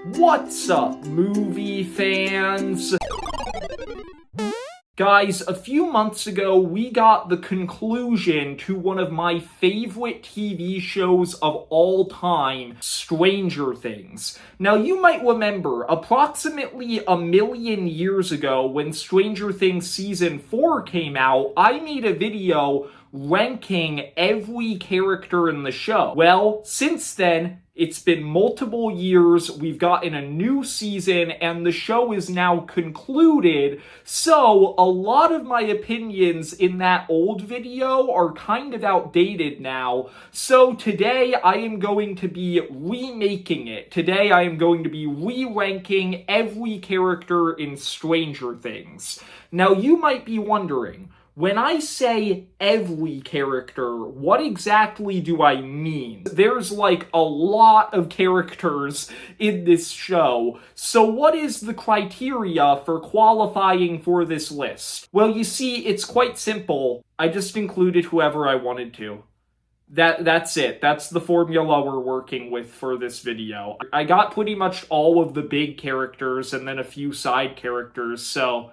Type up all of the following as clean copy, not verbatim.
What's up, movie fans? Guys, a few months ago, we got the conclusion to one of my favorite TV shows of all time, Stranger Things. Now, you might remember, approximately a million years ago, when Stranger Things Season 4 came out, I made a video ranking every character in the show. Well, since then, it's been multiple years, we've gotten a new season, and the show is now concluded, so a lot of my opinions in that old video are kind of outdated now. So today I am going to be remaking it. Today I am going to be re-ranking every character in Stranger Things. Now you might be wondering, when I say every character, what exactly do I mean? There's like a lot of characters in this show, so what is the criteria for qualifying for this list? Well, you see, it's quite simple. I just included whoever I wanted to. That's it. That's the formula we're working with for this video. I got pretty much all of the big characters and then a few side characters, so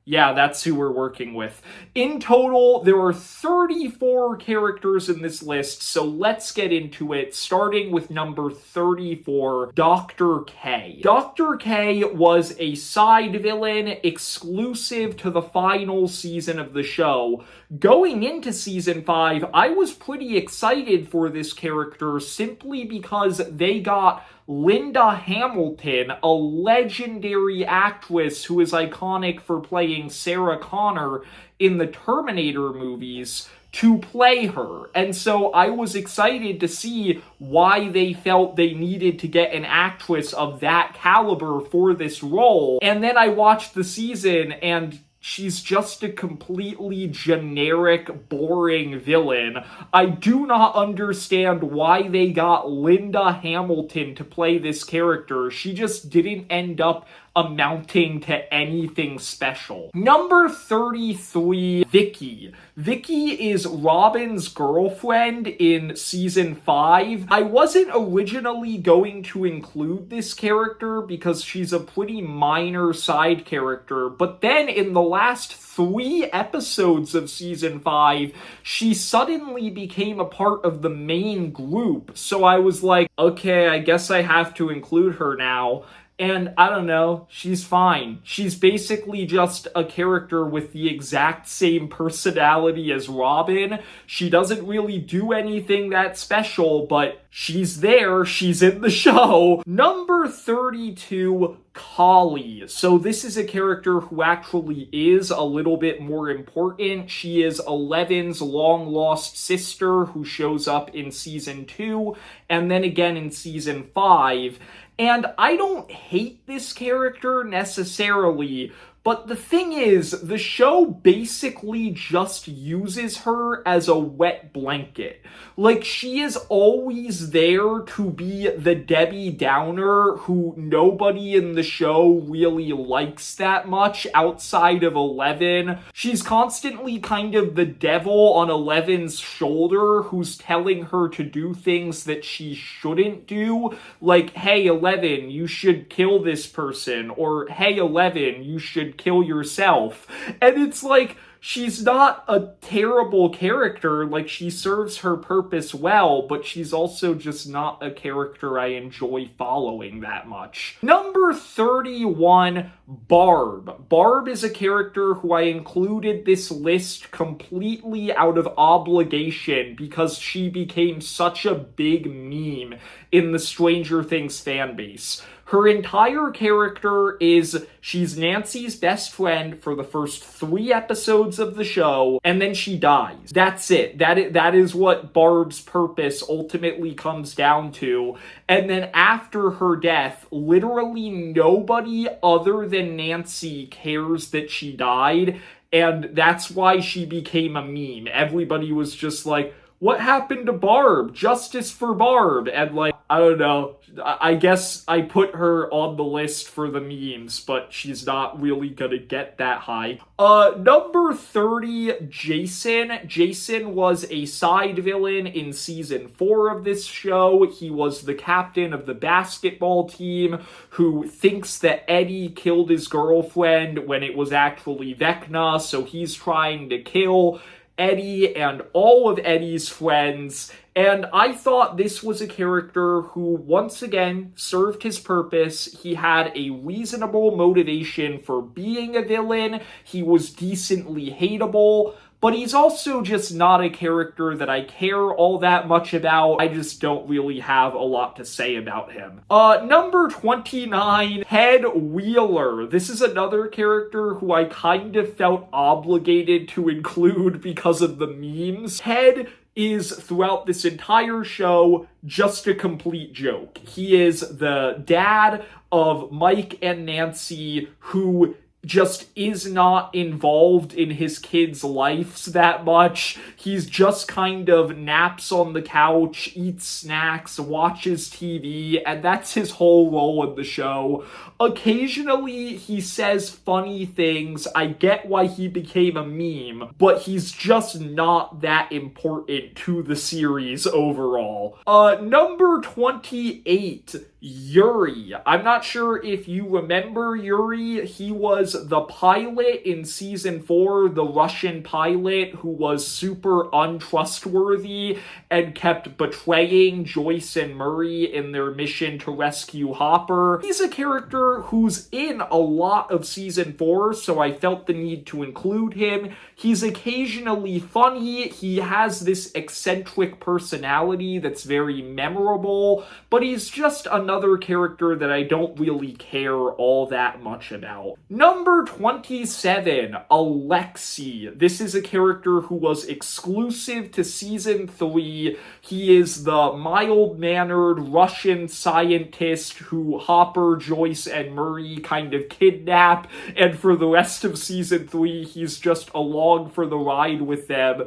yeah, that's who we're working with. In total, there are 34 characters in this list, so let's get into it, starting with number 34, Dr. K. Dr. K was a side villain exclusive to the final season of the show. Going into Season 5, I was pretty excited for this character simply because they got Linda Hamilton, a legendary actress who is iconic for playing Sarah Connor in the Terminator movies, to play her. And so I was excited to see why they felt they needed to get an actress of that caliber for this role. And then I watched the season and she's just a completely generic, boring villain. I do not understand why they got Linda Hamilton to play this character. She just didn't end up amounting to anything special. Number 33, Vicky. Vicky is Robin's girlfriend in Season 5. I wasn't originally going to include this character because she's a pretty minor side character, but then in the last 3 episodes of Season 5, she suddenly became a part of the main group, so I was like, okay, I guess I have to include her now. And I don't know, she's fine. She's basically just a character with the exact same personality as Robin. She doesn't really do anything that special, but she's there, she's in the show. Number 32, Kali. So this is a character who actually is a little bit more important. She is Eleven's long-lost sister who shows up in Season 2 and then again in Season 5. And I don't hate this character necessarily, but the thing is, the show basically just uses her as a wet blanket. Like, she is always there to be the Debbie Downer who nobody in the show really likes that much outside of Eleven. She's constantly kind of the devil on Eleven's shoulder who's telling her to do things that she shouldn't do. Like, hey, Eleven, you should kill this person. Or, hey, Eleven, you should kill yourself. And it's like, she's not a terrible character, like she serves her purpose well, but she's also just not a character I enjoy following that much. Number 31, Barb. Barb is a character who I included this list completely out of obligation because she became such a big meme in the Stranger Things fan base. Her entire character is she's Nancy's best friend for the first 3 episodes of the show, and then she dies. That's it. That is what Barb's purpose ultimately comes down to. And then after her death, literally nobody other than Nancy cares that she died, and that's why she became a meme. Everybody was just like, what happened to Barb? Justice for Barb. And like, I don't know. I guess I put her on the list for the memes, but she's not really gonna get that high. Number 30, Jason. Jason was a side villain in season 4 of this show. He was the captain of the basketball team who thinks that Eddie killed his girlfriend when it was actually Vecna, so he's trying to kill Eddie and all of Eddie's friends, and I thought this was a character who, once again, served his purpose. He had a reasonable motivation for being a villain, he was decently hateable, but he's also just not a character that I care all that much about. I just don't really have a lot to say about him. Number 29, Ted Wheeler. This is another character who I kind of felt obligated to include because of the memes. Ted is, throughout this entire show, just a complete joke. He is the dad of Mike and Nancy, who just is not involved in his kids' lives that much. He's just kind of naps on the couch, eats snacks, watches TV, and that's his whole role in the show. Occasionally, he says funny things. I get why he became a meme, but he's just not that important to the series overall. Number 28, Yuri. I'm not sure if you remember Yuri. He was the pilot in season 4, the Russian pilot who was super untrustworthy and kept betraying Joyce and Murray in their mission to rescue Hopper. He's a character who's in a lot of season 4, so I felt the need to include him. He's occasionally funny. He has this eccentric personality that's very memorable, but he's just another character that I don't really care all that much about. Number 27, Alexei. This is a character who was exclusive to season 3. He is the mild-mannered Russian scientist who Hopper, Joyce, and Murray kind of kidnap, and for the rest of season 3, he's just along for the ride with them.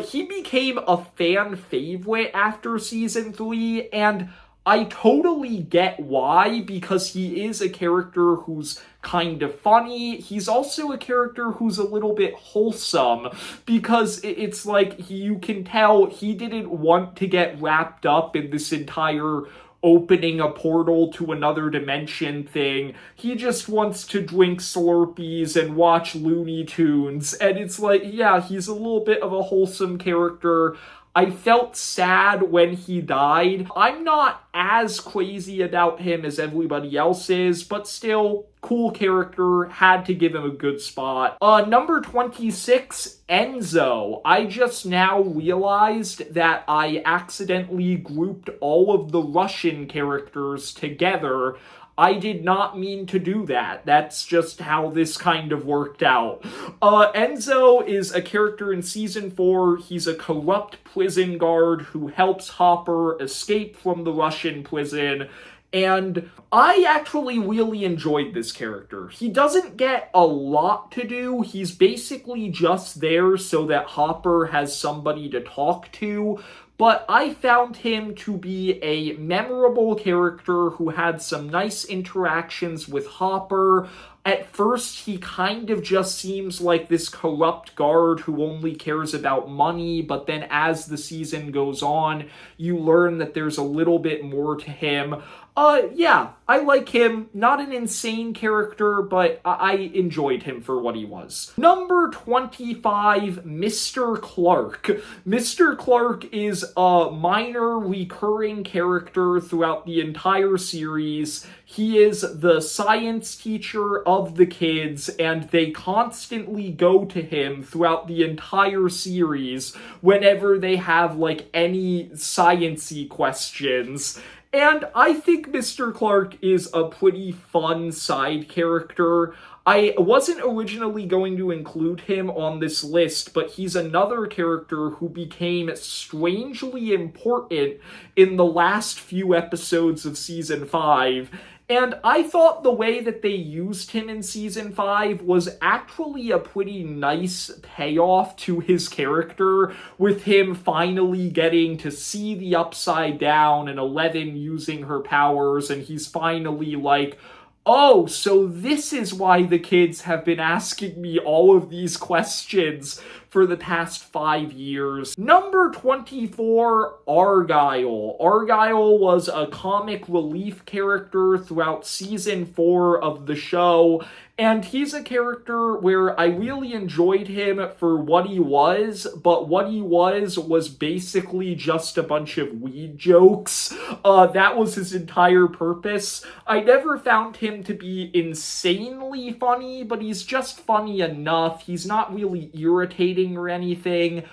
He became a fan favorite after season 3, and I totally get why, because he is a character who's kind of funny. He's also a character who's a little bit wholesome, because it's like you can tell he didn't want to get wrapped up in this entire opening a portal to another dimension thing. He just wants to drink Slurpees and watch Looney Tunes, and it's like, yeah, he's a little bit of a wholesome character. I felt sad when he died. I'm not as crazy about him as everybody else is, but still, cool character, had to give him a good spot. Number 26, Enzo. I just now realized that I accidentally grouped all of the Russian characters together. I did not mean to do that. That's just how this kind of worked out. Enzo is a character in season 4. He's a corrupt prison guard who helps Hopper escape from the Russian prison. And I actually really enjoyed this character. He doesn't get a lot to do. He's basically just there so that Hopper has somebody to talk to. But I found him to be a memorable character who had some nice interactions with Hopper. At first, he kind of just seems like this corrupt guard who only cares about money, but then as the season goes on, you learn that there's a little bit more to him. Yeah, I like him. Not an insane character, but I enjoyed him for what he was. Number 25, Mr. Clark. Mr. Clark is a minor recurring character throughout the entire series. He is the science teacher of the kids, and they constantly go to him throughout the entire series whenever they have, like, any science-y questions. And I think Mr. Clark is a pretty fun side character. I wasn't originally going to include him on this list, but he's another character who became strangely important in the last few episodes of season 5. And I thought the way that they used him in season 5 was actually a pretty nice payoff to his character, with him finally getting to see the Upside Down and Eleven using her powers, and he's finally like, oh, so this is why the kids have been asking me all of these questions for the past 5 years. Number 24, Argyle. Argyle was a comic relief character throughout season 4 of the show, and he's a character where I really enjoyed him for what he was, but what he was basically just a bunch of weed jokes. That was his entire purpose. I never found him to be insanely funny, but he's just funny enough. He's not really irritating or anything.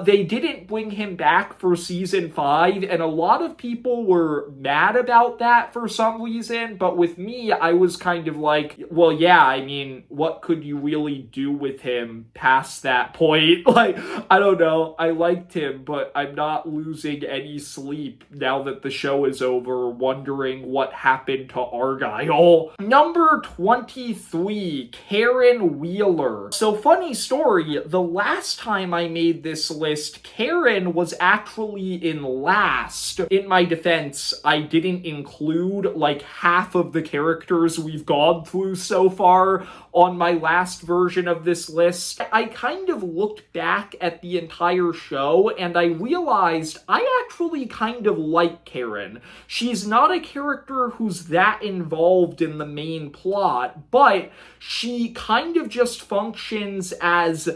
They didn't bring him back for season 5, and a lot of people were mad about that for some reason, but with me, I was kind of like, well, yeah, I mean, what could you really do with him past that point? Like, I don't know, I liked him, but I'm not losing any sleep now that the show is over, wondering what happened to Argyle. Number 23, Karen Wheeler. So, funny story, the last time I made this list, Karen was actually in last. In my defense, I didn't include like half of the characters we've gone through so far on my last version of this list. I kind of looked back at the entire show and I realized I actually kind of like Karen. She's not a character who's that involved in the main plot, but she kind of just functions as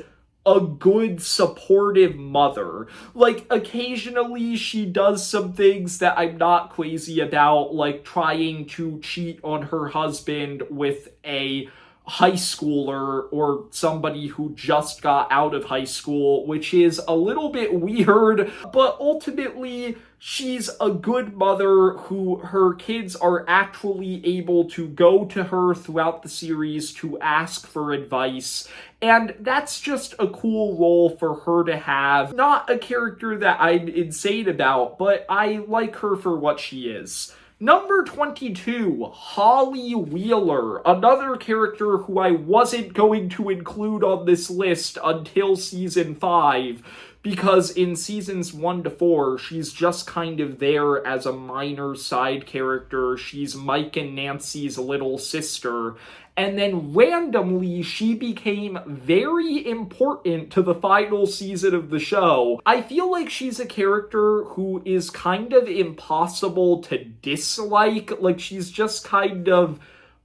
a good supportive mother. Like, occasionally she does some things that I'm not crazy about, like trying to cheat on her husband with a high schooler or somebody who just got out of high school, which is a little bit weird, but ultimately she's a good mother who her kids are actually able to go to her throughout the series to ask for advice. And that's just a cool role for her to have. Not a character that I'm insane about, but I like her for what she is. Number 22, Holly Wheeler, another character who I wasn't going to include on this list until season 5, because in seasons 1 to 4, she's just kind of there as a minor side character. She's Mike and Nancy's little sister. And then randomly, she became very important to the final season of the show. I feel like she's a character who is kind of impossible to dislike. Like, she's just kind of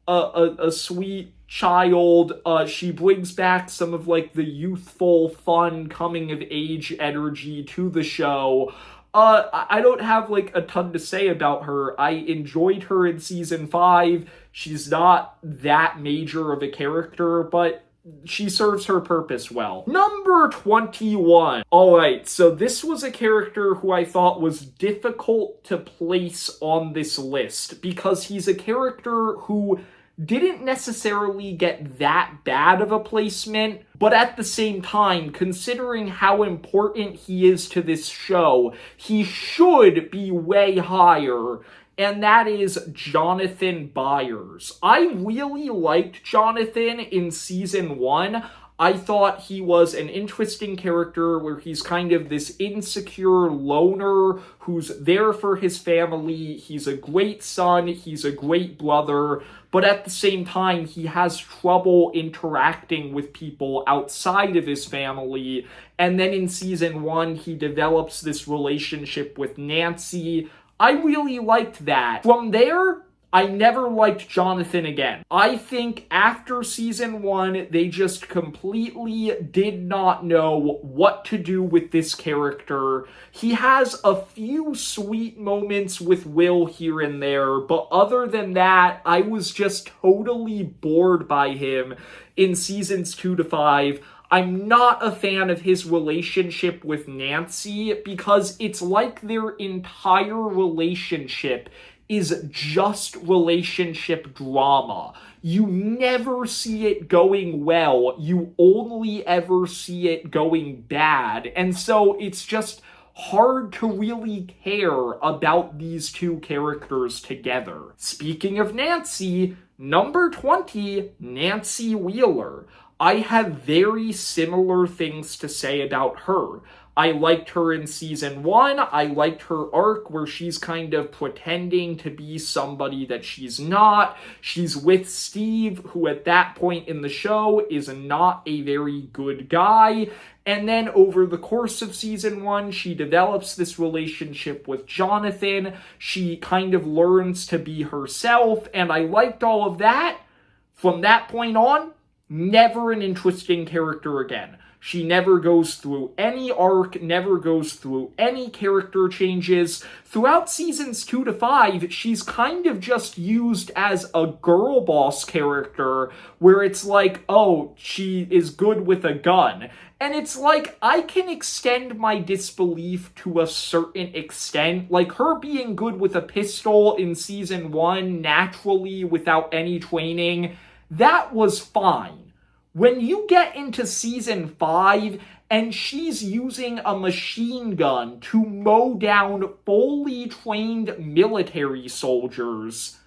a sweet child. She brings back some of like the youthful, fun, coming of age energy to the show. I don't have like a ton to say about her. I enjoyed her in season 5. She's not that major of a character, but she serves her purpose well. Number 21. Alright, so this was a character who I thought was difficult to place on this list because he's a character who didn't necessarily get that bad of a placement, but at the same time, considering how important he is to this show, he should be way higher, and that is Jonathan Byers. I really liked Jonathan in season 1. I thought he was an interesting character where he's kind of this insecure loner who's there for his family. He's a great son, he's a great brother, but at the same time, he has trouble interacting with people outside of his family. And then in season 1, he develops this relationship with Nancy. I really liked that. From there, I never liked Jonathan again. I think after season 1, they just completely did not know what to do with this character. He has a few sweet moments with Will here and there, but other than that, I was just totally bored by him in seasons 2 to 5. I'm not a fan of his relationship with Nancy because it's like their entire relationship is just relationship drama. You never see it going well. You only ever see it going bad. And so it's just hard to really care about these two characters together. Speaking of Nancy, number 20, Nancy Wheeler. I have very similar things to say about her. I liked her in season 1. I liked her arc where she's kind of pretending to be somebody that she's not. She's with Steve, who at that point in the show is not a very good guy. And then over the course of season 1, she develops this relationship with Jonathan. She kind of learns to be herself, and I liked all of that. From that point on, never an interesting character again. She never goes through any arc, never goes through any character changes. Throughout seasons 2 to 5, she's kind of just used as a girl boss character where it's like, oh, she is good with a gun. And it's like, I can extend my disbelief to a certain extent. Like, her being good with a pistol in season 1 naturally without any training, that was fine. When you get into season 5 and she's using a machine gun to mow down fully trained military soldiers,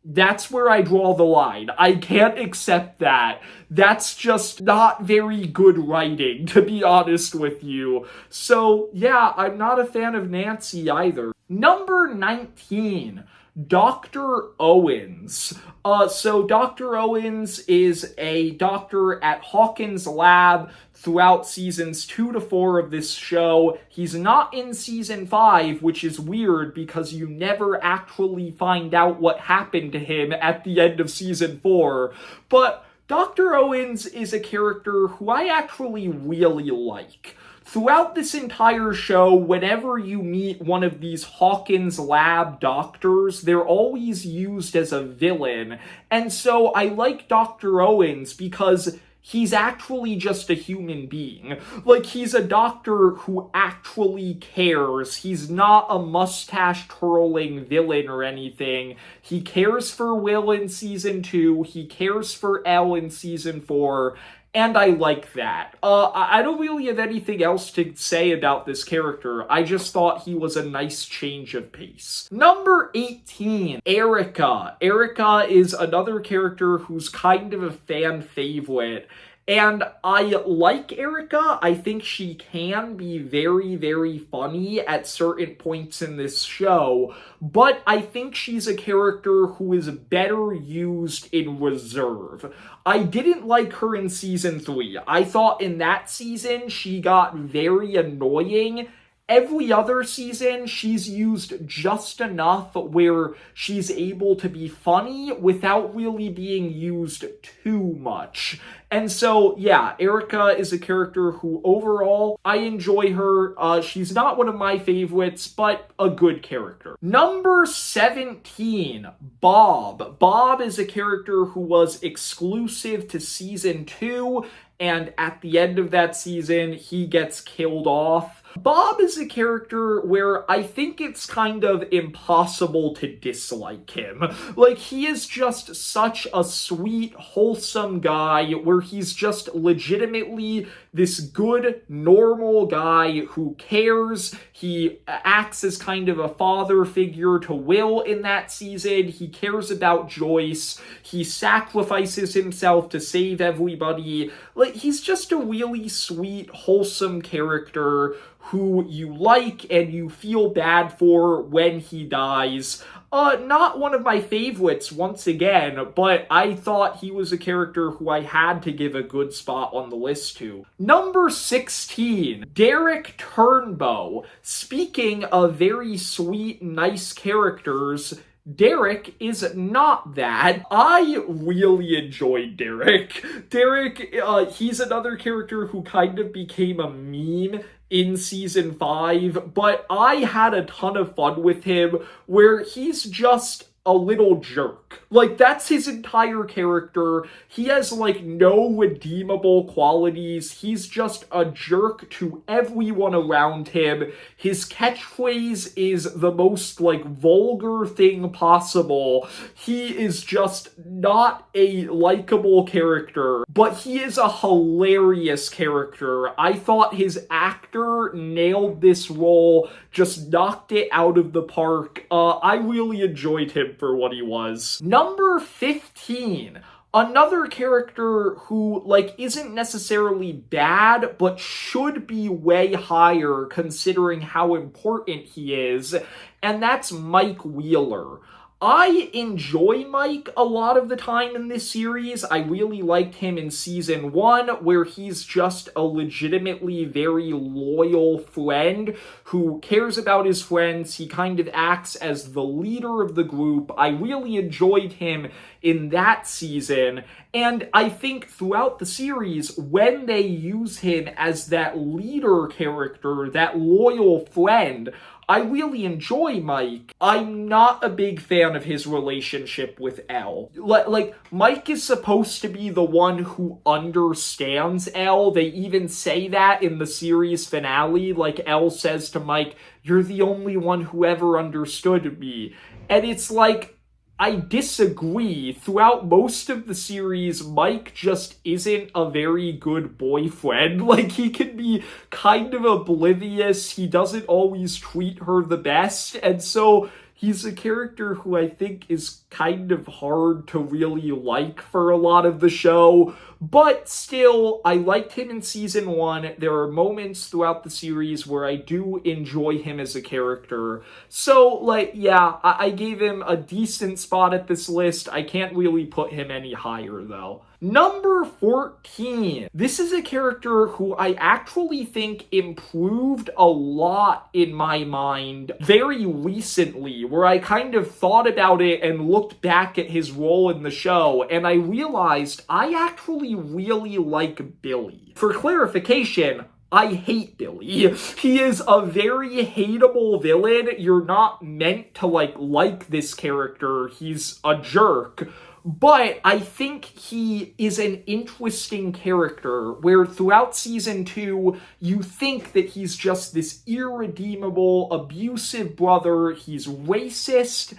that's where I draw the line. I can't accept that. That's just not very good writing, to be honest with you. So, yeah, I'm not a fan of Nancy either. Number 19. Dr. Owens. So Dr. Owens is a doctor at Hawkins Lab throughout seasons 2 to 4 of this show. He's not in season 5, which is weird because you never actually find out what happened to him at the end of season 4. But Dr. Owens is a character who I actually really like. Throughout this entire show, whenever you meet one of these Hawkins Lab doctors, they're always used as a villain. And so I like Dr. Owens because he's actually just a human being. Like, he's a doctor who actually cares. He's not a mustache-twirling villain or anything. He cares for Will in season 2. He cares for Elle in season 4. And I like that. I don't really have anything else to say about this character. I just thought he was a nice change of pace. Number 18, Erica. Erica is another character who's kind of a fan favorite. And I like Erica. I think she can be very, very funny at certain points in this show. But I think she's a character who is better used in reserve. I didn't like her in season 3. I thought in that season she got very annoying. Every other season, she's used just enough where she's able to be funny without really being used too much. And so, yeah, Erica is a character who overall, I enjoy her. She's not one of my favorites, but a good character. Number 17, Bob. Bob is a character who was exclusive to season 2, and at the end of that season, he gets killed off. Bob is a character where I think it's kind of impossible to dislike him. Like, he is just such a sweet, wholesome guy where he's just legitimately this good, normal guy who cares. He acts as kind of a father figure to Will in that season. He cares about Joyce. He sacrifices himself to save everybody. Like, he's just a really sweet, wholesome character who you like and you feel bad for when he dies. Not one of my favorites, once again, but I thought he was a character who I had to give a good spot on the list to. Number 16, Derek Turnbow. Speaking of very sweet, nice characters, Derek is not that. I really enjoyed Derek. Derek, he's another character who kind of became a meme in season 5, but I had a ton of fun with him where he's just a little jerk. Like, that's his entire character. He has, like, no redeemable qualities. He's just a jerk to everyone around him. His catchphrase is the most, like, vulgar thing possible. He is just not a likable character, but he is a hilarious character. I thought his actor nailed this role, just knocked it out of the park. I really enjoyed him for what he was. Number 15. Another character who, like, isn't necessarily bad, but should be way higher considering how important he is, and that's Mike Wheeler. I enjoy Mike a lot of the time in this series. I really liked him in season 1, where he's just a legitimately very loyal friend who cares about his friends. He kind of acts as the leader of the group. I really enjoyed him in that season, and I think throughout the series, when they use him as that leader character, that loyal friend, I really enjoy Mike. I'm not a big fan of his relationship with Elle. Like, Mike is supposed to be the one who understands Elle. They even say that in the series finale. Like, Elle says to Mike, "You're the only one who ever understood me." And it's like, I disagree. Throughout most of the series, Mike just isn't a very good boyfriend. Like, he can be kind of oblivious. He doesn't always treat her the best. And so he's a character who I think is kind of hard to really like for a lot of the show. But still, I liked him in season 1. There are moments throughout the series where I do enjoy him as a character. So, like, yeah, I gave him a decent spot at this list. I can't really put him any higher, though. Number 14. This is a character who I actually think improved a lot in my mind very recently, where I kind of thought about it and looked back at his role in the show, and I realized I actually really like Billy. For clarification, I hate Billy. He is a very hateable villain. You're not meant to like this character. He's a jerk. But I think he is an interesting character where throughout season 2, you think that he's just this irredeemable, abusive brother. He's racist.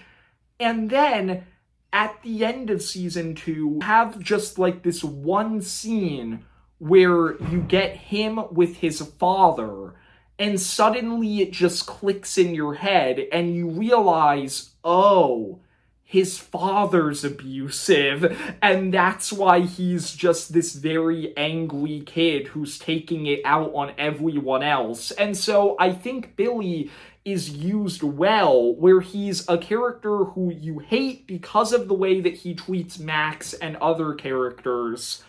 And then at the end of season 2, have just like this one scene where you get him with his father, and suddenly it just clicks in your head and you realize, oh, his father's abusive, and that's why he's just this very angry kid who's taking it out on everyone else. And so I think Billy is used well, where he's a character who you hate because of the way that he treats Max and other characters,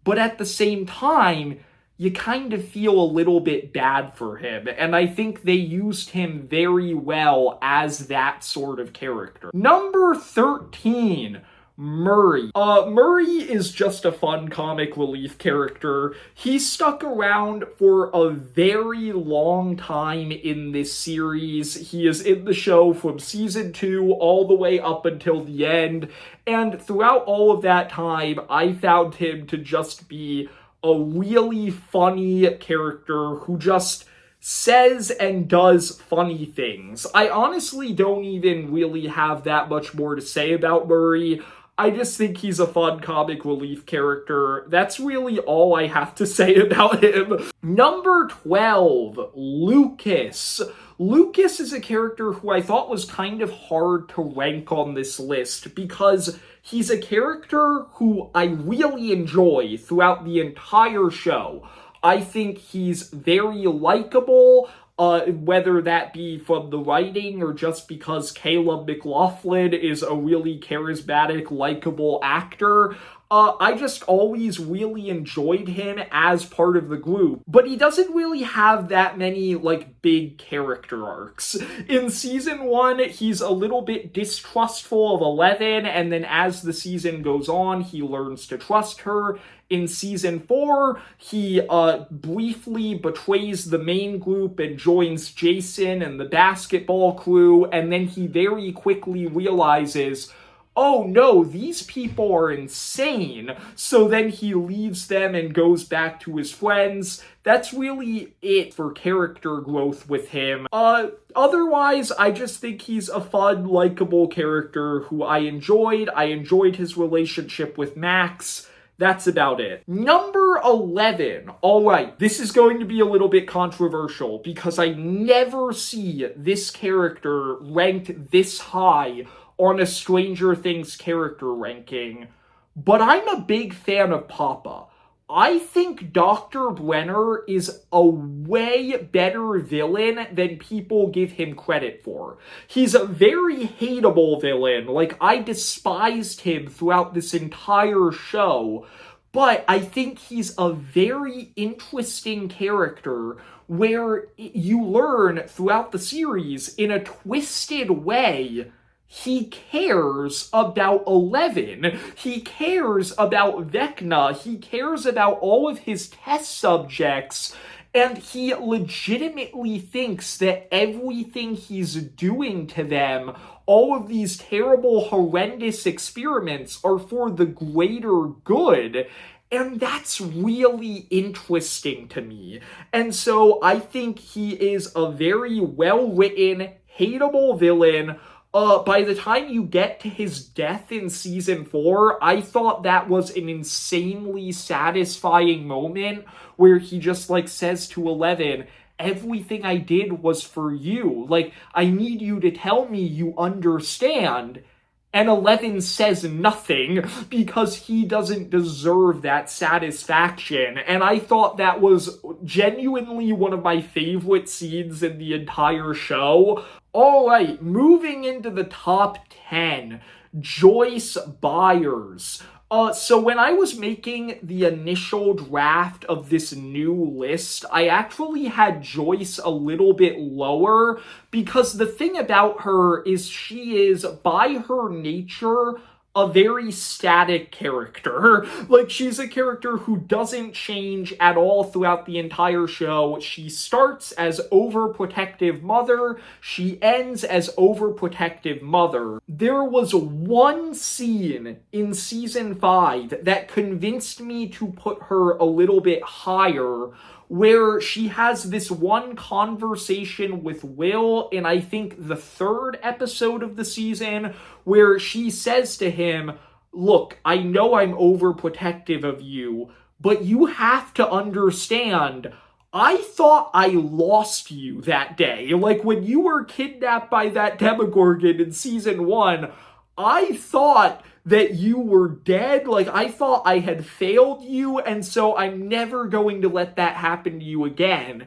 but at the same time, you kind of feel a little bit bad for him, and I think they used him very well as that sort of character. Number 13, Murray. Murray is just a fun comic relief character. He stuck around for a very long time in this series. He is in the show from season 2 all the way up until the end, and throughout all of that time, I found him to just be a really funny character who just says and does funny things. I honestly don't even really have that much more to say about Murray. I just think he's a fun comic relief character. That's really all I have to say about him. Number 12, Lucas. Lucas is a character who I thought was kind of hard to rank on this list because he's a character who I really enjoy throughout the entire show. I think he's very likable, whether that be from the writing or just because Caleb McLaughlin is a really charismatic, likable actor. I just always really enjoyed him as part of the group, but he doesn't really have that many, like, big character arcs. In season 1, he's a little bit distrustful of Eleven, and then as the season goes on, he learns to trust her. In season 4, he briefly betrays the main group and joins Jason and the basketball crew, and then he very quickly realizes, oh no, these people are insane. So then he leaves them and goes back to his friends. That's really it for character growth with him. Otherwise, I just think he's a fun, likable character who I enjoyed. I enjoyed his relationship with Max. That's about it. Number 11. All right, this is going to be a little bit controversial because I never see this character ranked this high on a Stranger Things character ranking, but I'm a big fan of Papa. I think Dr. Brenner is a way better villain than people give him credit for. He's a very hateable villain. Like, I despised him throughout this entire show, but I think he's a very interesting character where you learn throughout the series, in a twisted way, he cares about Eleven. He cares about Vecna. He cares about all of his test subjects. And he legitimately thinks that everything he's doing to them, all of these terrible, horrendous experiments, are for the greater good. And that's really interesting to me. And so I think he is a very well-written, hateable villain. By the time you get to his death in season 4, I thought that was an insanely satisfying moment where he just, like, says to Eleven, everything I did was for you. Like, I need you to tell me you understand. And Eleven says nothing because he doesn't deserve that satisfaction. And I thought that was genuinely one of my favorite scenes in the entire show. Alright, moving into the top 10. Joyce Byers. So when I was making the initial draft of this new list, I actually had Joyce a little bit lower because the thing about her is she is, by her nature, a very static character. Like, she's a character who doesn't change at all throughout the entire show. She starts as overprotective mother. She ends as overprotective mother. There was one scene in season 5 that convinced me to put her a little bit higher, where she has this one conversation with Will in, I think, the 3rd episode of the season, where she says to him, look, I know I'm overprotective of you, but you have to understand, I thought I lost you that day. Like, when you were kidnapped by that Demogorgon in season 1, I thought that you were dead. Like, I thought I had failed you, and so I'm never going to let that happen to you again.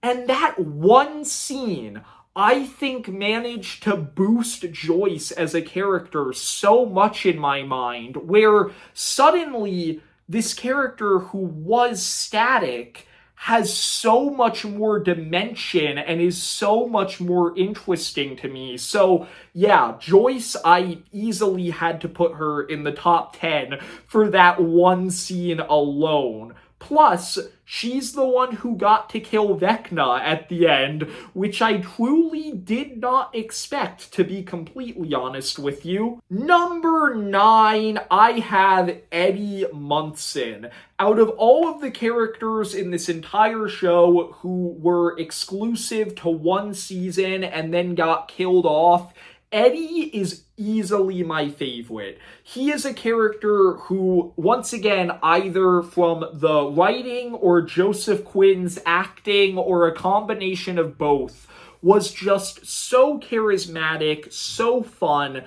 And that one scene, I think, managed to boost Joyce as a character so much in my mind, where suddenly this character who was static has so much more dimension and is so much more interesting to me. So yeah, Joyce, I easily had to put her in the top 10 for that one scene alone. Plus, she's the one who got to kill Vecna at the end, which I truly did not expect, to be completely honest with you. Number 9, I have Eddie Munson. Out of all of the characters in this entire show who were exclusive to one season and then got killed off, Eddie is easily my favorite. He is a character who, once again, either from the writing or Joseph Quinn's acting or a combination of both, was just so charismatic, so fun.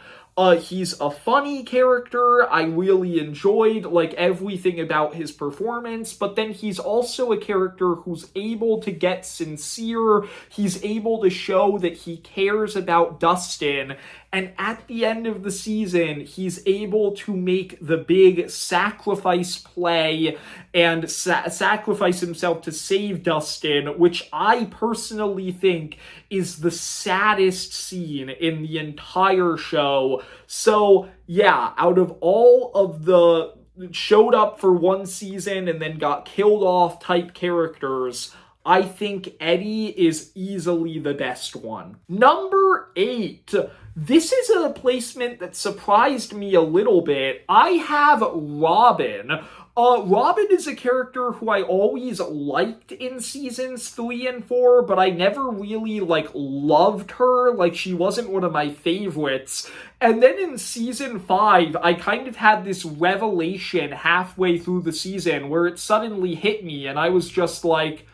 He's a funny character. I really enjoyed, like, everything about his performance, but then he's also a character who's able to get sincere. He's able to show that he cares about Dustin, and at the end of the season, he's able to make the big sacrifice play and sacrifice himself to save Dustin, which I personally think is the saddest scene in the entire show. So, yeah, out of all of the showed up for one season and then got killed off type characters, I think Eddie is easily the best one. Number 8. This is a placement that surprised me a little bit. I have Robin. Robin is a character who I always liked in seasons 3 and 4, but I never really, loved her. She wasn't one of my favorites. And then in season 5, I kind of had this revelation halfway through the season where it suddenly hit me, and I was just like,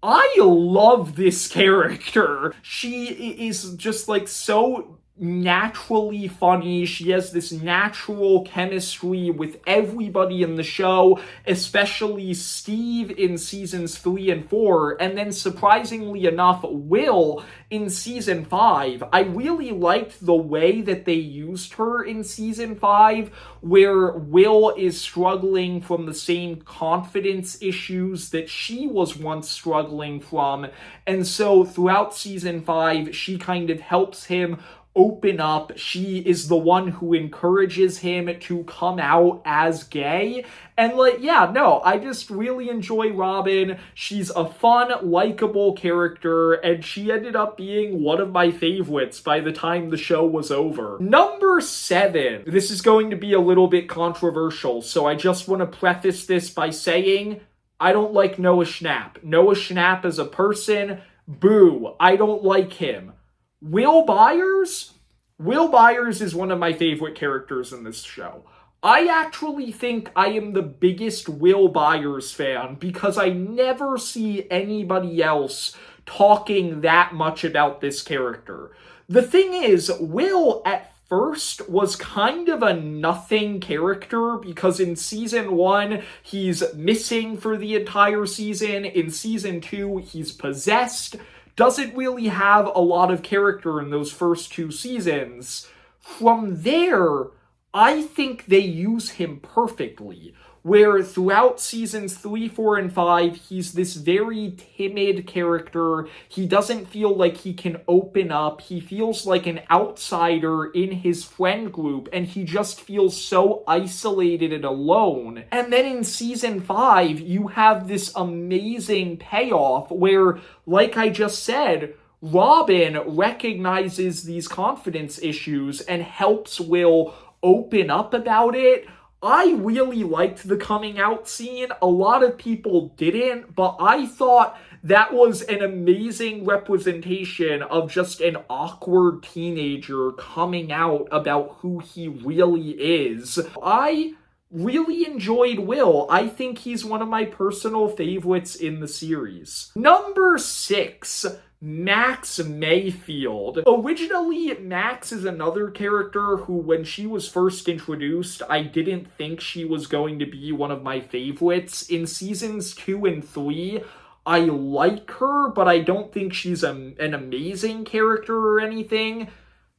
I love this character. She is just so naturally funny. She has this natural chemistry with everybody in the show, especially Steve in seasons 3 and 4, and then surprisingly enough, Will in season 5. I really liked the way that they used her in season 5, where Will is struggling from the same confidence issues that she was once struggling from, and so throughout season 5, she kind of helps him open up. She is the one who encourages him to come out as gay. And I just really enjoy Robin. She's a fun, likable character, and she ended up being one of my favorites by the time the show was over. Number 7. This is going to be a little bit controversial, so I just want to preface this by saying I don't like Noah Schnapp. Noah Schnapp as a person, boo. I don't like him. Will Byers? Will Byers is one of my favorite characters in this show. I actually think I am the biggest Will Byers fan because I never see anybody else talking that much about this character. The thing is, Will at first was kind of a nothing character because in season 1, he's missing for the entire season. In season 2, he's possessed. Doesn't really have a lot of character in those first 2 seasons. From there, I think they use him perfectly, where throughout seasons 3, 4, and 5, he's this very timid character. He doesn't feel like he can open up. He feels like an outsider in his friend group, and he just feels so isolated and alone. And then in season 5, you have this amazing payoff where, like I just said, Robin recognizes these confidence issues and helps Will open up about it. I really liked the coming out scene. A lot of people didn't, but I thought that was an amazing representation of just an awkward teenager coming out about who he really is. I really enjoyed Will. I think he's one of my personal favorites in the series. Number 6. Max Mayfield. Originally, Max is another character who, when she was first introduced, I didn't think she was going to be one of my favorites. In seasons 2 and 3, I like her, but I don't think she's an amazing character or anything.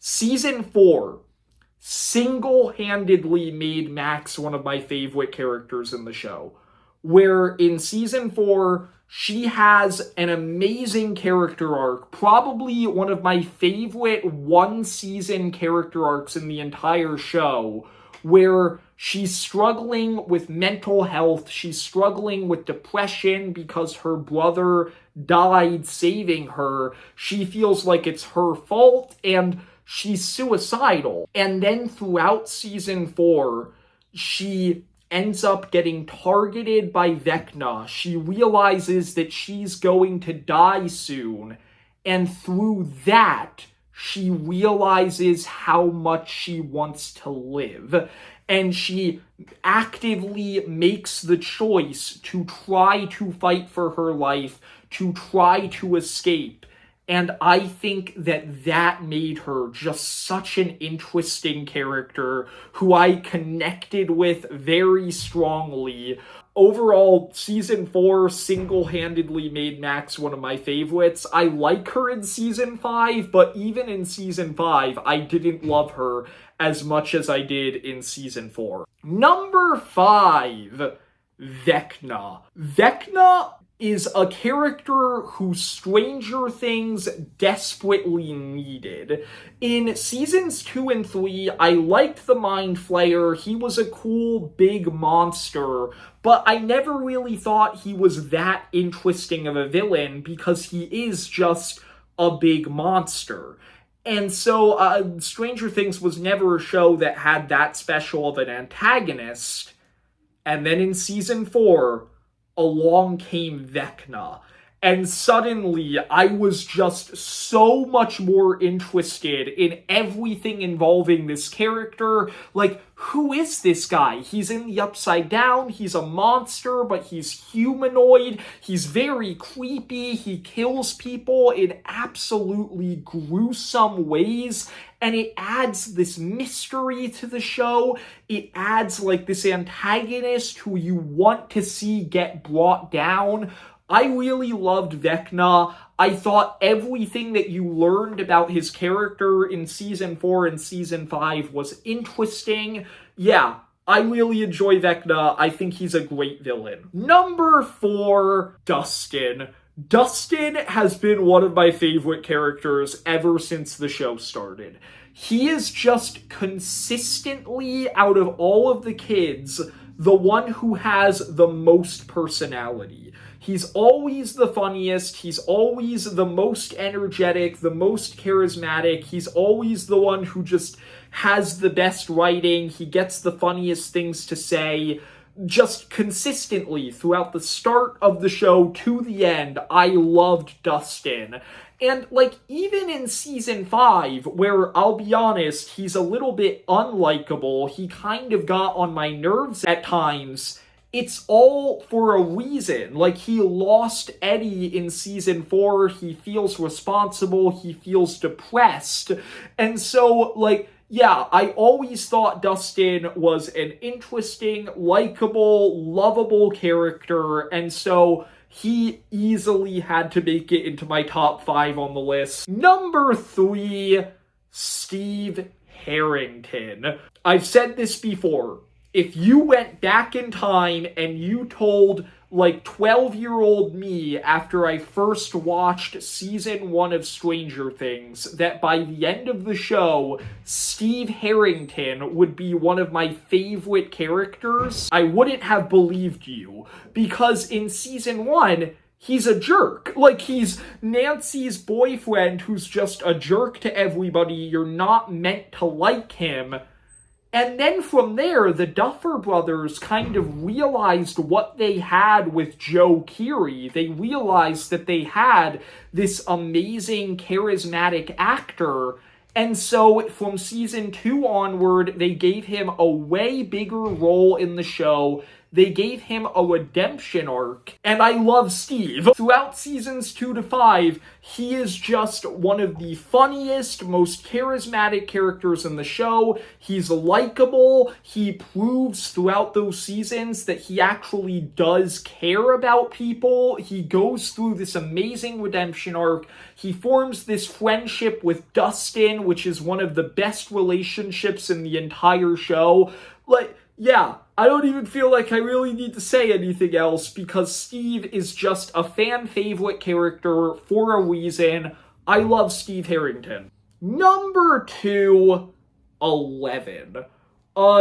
Season 4 single-handedly made Max one of my favorite characters in the show. Where in season 4, she has an amazing character arc, probably one of my favorite one-season character arcs in the entire show, where she's struggling with mental health, she's struggling with depression because her brother died saving her, she feels like it's her fault, and she's suicidal. And then throughout season 4, she ends up getting targeted by Vecna. She realizes that she's going to die soon, and through that, she realizes how much she wants to live, and she actively makes the choice to try to fight for her life, to try to escape. And I think that that made her just such an interesting character who I connected with very strongly. Overall, season 4 single-handedly made Max one of my favorites. I like her in season 5, but even in season 5, I didn't love her as much as I did in season 4. Number 5, Vecna. Vecna is a character who Stranger Things desperately needed. In seasons 2 and 3, I liked the Mind Flayer. He was a cool big monster, but I never really thought he was that interesting of a villain because he is just a big monster. And so Stranger Things was never a show that had that special of an antagonist. And then in season 4, along came Vecna. And suddenly, I was just so much more interested in everything involving this character. Like, who is this guy? He's in the Upside Down, he's a monster, but he's humanoid, he's very creepy, he kills people in absolutely gruesome ways, and it adds this mystery to the show. It adds, like, this antagonist who you want to see get brought down. I really loved Vecna. I thought everything that you learned about his character in season 4 and season 5 was interesting. Yeah, I really enjoy Vecna. I think he's a great villain. Number 4, Dustin. Dustin has been one of my favorite characters ever since the show started. He is just consistently, out of all of the kids, the one who has the most personality. He's always the funniest, he's always the most energetic, the most charismatic, he's always the one who just has the best writing, he gets the funniest things to say. Just consistently throughout the start of the show to the end, I loved Dustin. And, like, even in season 5, where, I'll be honest, he's a little bit unlikable, he kind of got on my nerves at times, it's all for a reason. Like, he lost Eddie in season 4, he feels responsible, he feels depressed, and so, like, yeah, I always thought Dustin was an interesting, likable, lovable character, and so he easily had to make it into my top 5 on the list. Number 3, Steve Harrington. I've said this before. If you went back in time and you told, like, 12-year-old me after I first watched season 1 of Stranger Things that by the end of the show, Steve Harrington would be one of my favorite characters, I wouldn't have believed you. Because in season 1, he's a jerk. Like, he's Nancy's boyfriend who's just a jerk to everybody. You're not meant to like him. And then from there, the Duffer Brothers kind of realized what they had with Joe Keery. They realized that they had this amazing, charismatic actor. And so from season 2 onward, they gave him a way bigger role in the show. They gave him a redemption arc, and I love Steve. Throughout seasons 2 to 5, he is just one of the funniest, most charismatic characters in the show. He's likable. He proves throughout those seasons that he actually does care about people. He goes through this amazing redemption arc. He forms this friendship with Dustin, which is one of the best relationships in the entire show. Like, yeah, I don't even feel like I really need to say anything else because Steve is just a fan favorite character for a reason. I love Steve Harrington. Number 2, Eleven.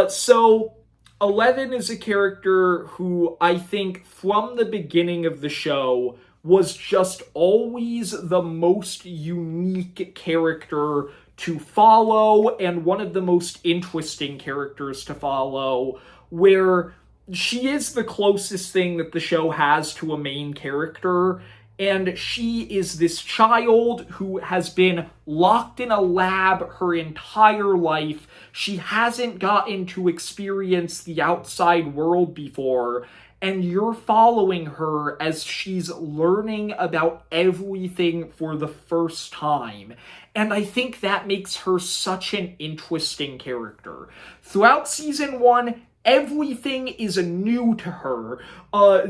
So Eleven is a character who I think from the beginning of the show was just always the most unique character to follow and one of the most interesting characters to follow, where she is the closest thing that the show has to a main character, and she is this child who has been locked in a lab her entire life. She hasn't gotten to experience the outside world before, and you're following her as she's learning about everything for the first time. And I think that makes her such an interesting character. Throughout season 1, everything is new to her.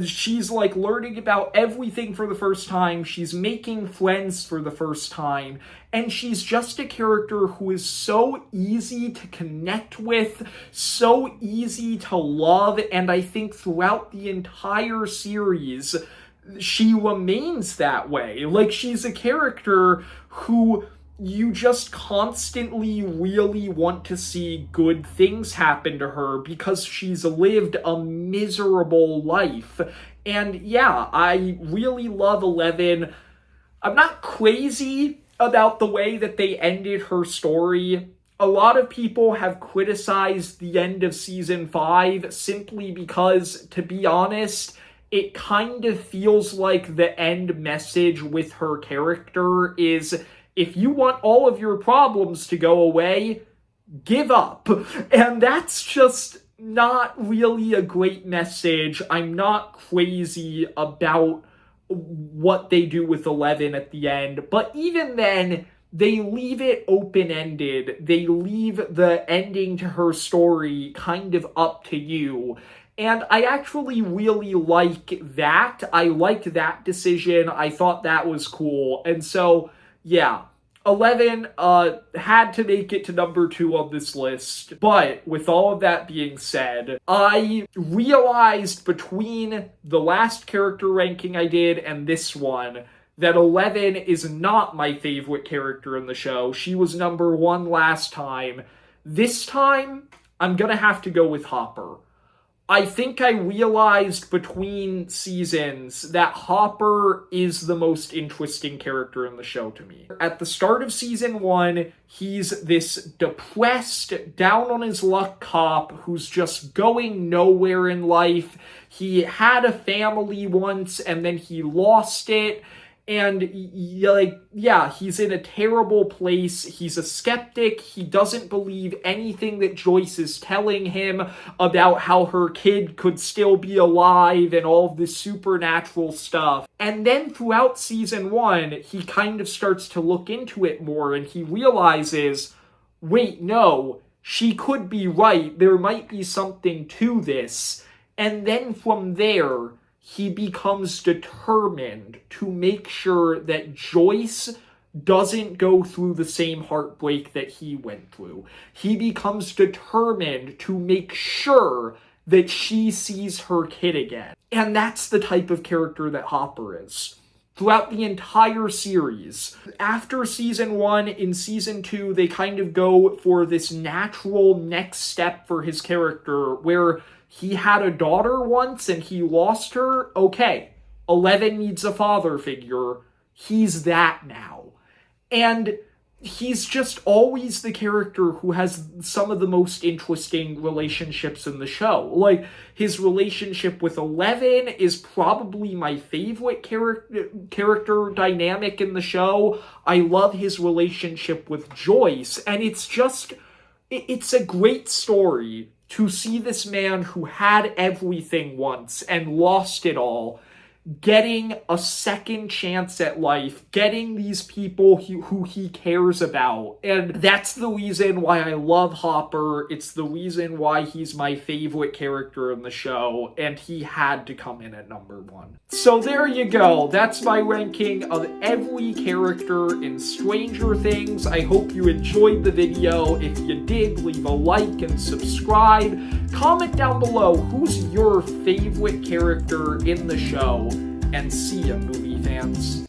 She's like learning about everything for the first time. She's making friends for the first time. And she's just a character who is so easy to connect with, so easy to love. And I think throughout the entire series, she remains that way. Like, she's a character who you just constantly really want to see good things happen to her because she's lived a miserable life. And yeah, I really love Eleven. I'm not crazy about the way that they ended her story. A lot of people have criticized the end of season 5 simply because, to be honest, it kind of feels like the end message with her character is, if you want all of your problems to go away, give up. And that's just not really a great message. I'm not crazy about what they do with Eleven at the end. But even then, they leave it open-ended. They leave the ending to her story kind of up to you. And I actually really like that. I liked that decision. I thought that was cool. And so, yeah, 11 had to make it to number 2 on this list. But with all of that being said, I realized between the last character ranking I did and this one that 11 is not my favorite character in the show. She was number 1 last time. This time, I'm gonna have to go with Hopper. I think I realized between seasons that Hopper is the most interesting character in the show to me. At the start of season 1, he's this depressed, down on his luck cop who's just going nowhere in life. He had a family once and then he lost it. And, he's in a terrible place. He's a skeptic. He doesn't believe anything that Joyce is telling him about how her kid could still be alive and all of this supernatural stuff. And then throughout season 1, he kind of starts to look into it more and he realizes, wait, no, she could be right. There might be something to this. And then from there, he becomes determined to make sure that Joyce doesn't go through the same heartbreak that he went through. He becomes determined to make sure that she sees her kid again. And that's the type of character that Hopper is. Throughout the entire series. After season 1, in season 2, they kind of go for this natural next step for his character where he had a daughter once and he lost her. Okay, 11 needs a father figure. He's that now. And he's just always the character who has some of the most interesting relationships in the show. Like, his relationship with 11 is probably my favorite character dynamic in the show. I love his relationship with Joyce. And it's a great story to see this man who had everything once and lost it all, getting a second chance at life, getting these people who he cares about. And that's the reason why I love Hopper. It's the reason why he's my favorite character in the show, and he had to come in at number 1. So there you go. That's my ranking of every character in Stranger Things. I hope you enjoyed the video. If you did, leave a like and subscribe. Comment down below who's your favorite character in the show. And see ya, movie fans.